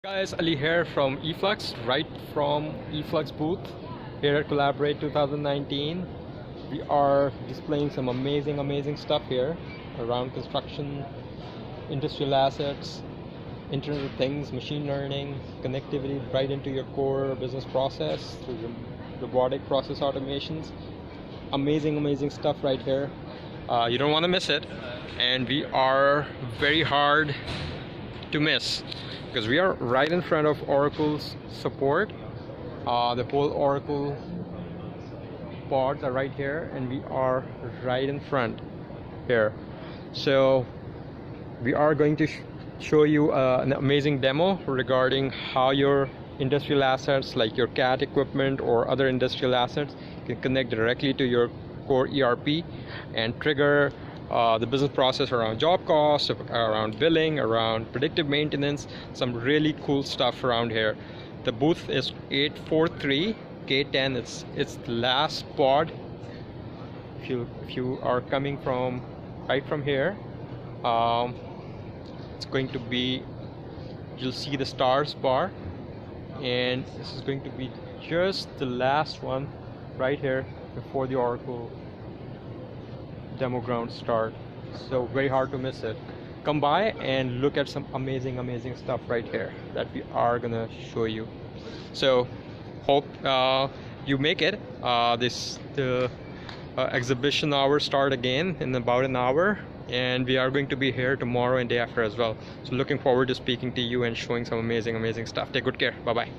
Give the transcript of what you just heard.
Guys, Ali here from Ephlux, right from Ephlux booth here at Collaborate 2019. We are displaying some amazing stuff here around construction, industrial assets, Internet of Things, machine learning, connectivity right into your core business process through the robotic process automations. Amazing stuff right here. You don't want to miss it, and we are very hard to miss because we are right in front of Oracle's support. The whole Oracle pods are right here, and we are right in front here. So we are going to show you an amazing demo regarding how your industrial assets like your CAT equipment or other industrial assets can connect directly to your core ERP and trigger the business process around job costs, around billing, around predictive maintenance. Some really cool stuff around here. The booth is 843 K10. It's the last pod. If you are coming from right from here, it's going to be, you'll see the stars bar, and this is going to be just the last one right here before the Oracle demo ground start. So very hard to miss it. Come by and look at some amazing stuff right here that we are gonna show you. So hope you make it. The exhibition hours start again in about an hour, and we are going to be here tomorrow and day after as well. So looking forward to speaking to you and showing some amazing stuff. Take good care. Bye bye.